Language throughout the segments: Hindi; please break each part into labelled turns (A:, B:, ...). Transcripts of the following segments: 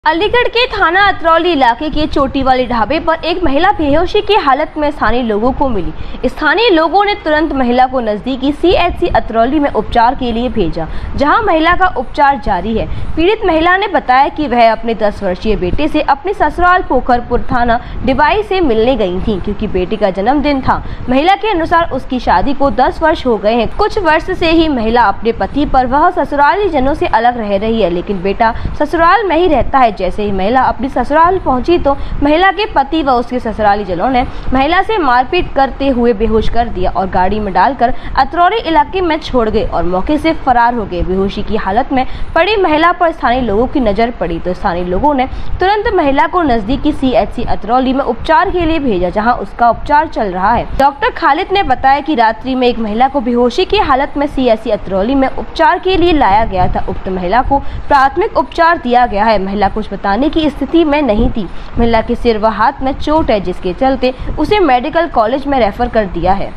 A: अलीगढ़ के थाना अतरौली इलाके के चोटी वाले ढाबे पर एक महिला बेहोशी की हालत में स्थानीय लोगों को मिली। स्थानीय लोगों ने तुरंत महिला को नजदीकी सीएचसी अतरौली में उपचार के लिए भेजा, जहां महिला का उपचार जारी है। पीड़ित महिला ने बताया कि वह अपने 10 वर्षीय बेटे से अपने ससुराल पोखरपुर थाना डिबाई से मिलने गई थी, क्योंकि बेटे का जन्मदिन था। महिला के अनुसार उसकी शादी को 10 वर्ष हो गए हैं। कुछ वर्ष से ही महिला अपने पति पर वह ससुराली जनों से अलग रह रही है, लेकिन बेटा ससुराल में ही रहता है। जैसे ही महिला अपनी ससुराल पहुंची तो महिला के पति व उसके ससुराली जनों ने महिला से मारपीट करते हुए बेहोश कर दिया और गाड़ी में डालकर अतरौली इलाके में छोड़ गए और मौके से फरार हो गए। बेहोशी की हालत में पड़ी महिला पर स्थानीय लोगों की नजर पड़ी तो स्थानीय लोगों ने तुरंत महिला को नजदीकी सीएचसी अतरौली में उपचार के लिए भेजा, जहाँ उसका उपचार चल रहा है। डॉक्टर खालिद ने बताया कि रात्रि में एक महिला को बेहोशी की हालत में सीएचसी अतरौली में उपचार के लिए लाया गया था। उक्त महिला को प्राथमिक उपचार दिया गया है। महिला कुछ बताने की स्थिति में नहीं थी। महिला के सिर व हाथ में चोट है, जिसके चलते उसे मेडिकल कॉलेज में रेफर कर दिया है।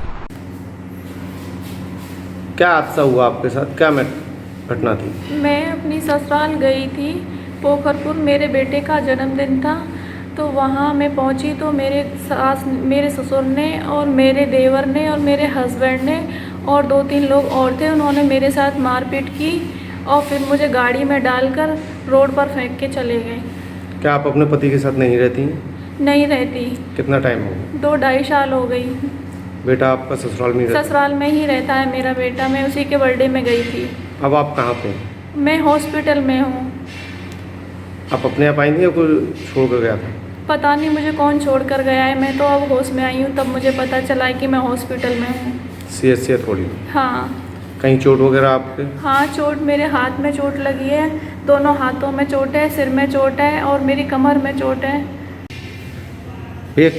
B: क्या हादसा हुआ आपके साथ, क्या घटना थी?
C: मैं अपनी ससुराल गई थी पोखरपुर, मेरे बेटे का जन्मदिन था। तो वहाँ मैं पहुँची तो मेरे ससुर ने और मेरे देवर ने और मेरे हस्बैंड ने और 2-3 लोग और थे, उन्होंने मेरे साथ मारपीट की और फिर मुझे गाड़ी में डालकर रोड पर फेंक के चले गए।
B: क्या आप अपने पति के साथ नहीं रहती?
C: नहीं रहती।
B: कितना टाइम हो गया?
C: 2-2.5 साल हो गई।
B: बेटा आपका ससुराल में रहता?
C: ससुराल में ही रहता है मेरा बेटा, मैं उसी के बर्थडे में गई थी।
B: अब आप कहाँ पे?
C: मैं हॉस्पिटल में हूँ।
B: आप अपने आप आई थी या कोई छोड़ कर गया था?
C: पता नहीं मुझे कौन छोड़ कर गया है, मैं तो अब होश में आई हूँ, तब मुझे पता चला है कि मैं हॉस्पिटल में हूँ।
B: सीएचसी अतरौली?
C: हाँ।
B: कहीं चोट वगैरह आपके?
C: हाँ, चोट मेरे हाथ में चोट लगी है, दोनों हाथों में चोट है, सिर में चोट है और मेरी कमर में चोट है।
B: ये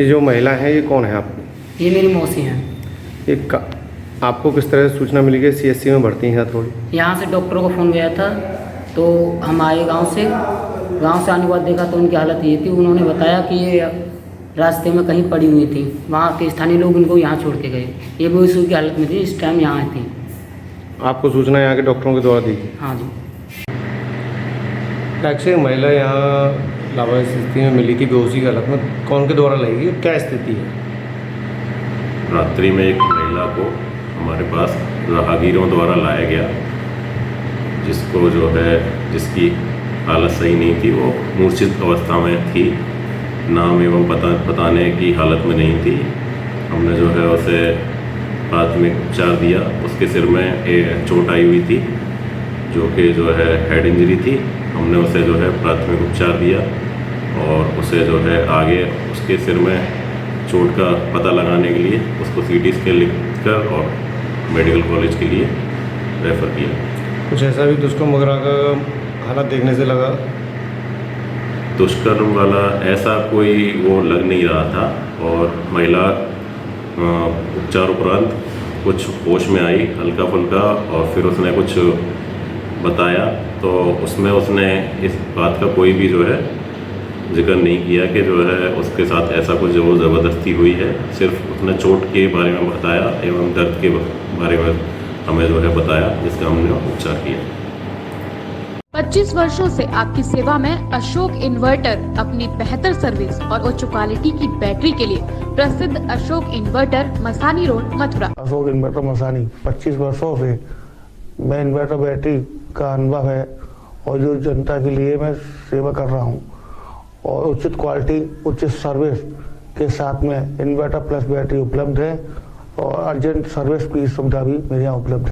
B: जो महिला है ये कौन है आपकी?
D: ये मेरी मौसी हैं।
B: आपको किस तरह से सूचना मिली कि सीएचसी में भर्ती हैं अतरौली?
D: यहाँ से डॉक्टरों को फ़ोन गया था तो हम आए गांव से आने के बाद देखा तो उनकी हालत ये थी। उन्होंने बताया कि ये रास्ते में कहीं पड़ी हुई थी, वहाँ के स्थानीय लोग उनको यहाँ छोड़ के गए। ये बेहोशी की हालत में थी, इस टाइम यहाँ आई थी।
B: आपको सूचना यहाँ के डॉक्टरों के द्वारा दी?
D: हाँ जी।
B: अक्सर महिला यहाँ लावारिस स्थिति में मिली थी, बेहोशी की हालत में, कौन के द्वारा लाई गई, क्या स्थिति है?
E: रात्रि में एक महिला को हमारे पास राहगीरों द्वारा लाया गया, जिसको जो है जिसकी हालत सही नहीं थी, वो मूर्छित अवस्था में थी, नाम एवं बताने की हालत में नहीं थी। हमने जो है उसे प्राथमिक उपचार दिया। उसके सिर में चोट आई हुई थी, जो कि जो है हेड इंजरी थी। हमने उसे जो है प्राथमिक उपचार दिया और उसे जो है आगे उसके सिर में चोट का पता लगाने के लिए उसको सीटी स्कैन लिखकर और मेडिकल कॉलेज के लिए रेफ़र किया।
B: कुछ ऐसा भी दुष्कर्म वगैरह का हालत देखने से लगा?
E: दुष्कर्म वाला ऐसा कोई वो लग नहीं रहा था और महिला उपचार उपरांत कुछ होश में आई हल्का फुल्का और फिर उसने कुछ बताया, तो उसमें उसने इस बात का कोई भी जो है जिक्र नहीं किया कि जो है उसके साथ ऐसा कुछ जो ज़बरदस्ती हुई है। सिर्फ उसने चोट के बारे में बताया एवं दर्द के बारे में हमें जो है बताया, जिसका हमने उपचार किया।
F: 25 वर्षों से आपकी सेवा में अशोक इन्वर्टर अपनी बेहतर सर्विस और उच्च क्वालिटी की बैटरी के लिए प्रसिद्ध Ashok inverter, Masani road, Mathura.
G: Ashok inverter Masani 25 वर्षों से मैं इन्वर्टर बैटरी का अनुभव है और जो जनता के लिए मैं सेवा कर रहा हूँ और उचित क्वालिटी उचित सर्विस के साथ में इन्वर्टर प्लस बैटरी उपलब्ध है और अर्जेंट सर्विस की सुविधा भी मेरे यहाँ उपलब्ध है।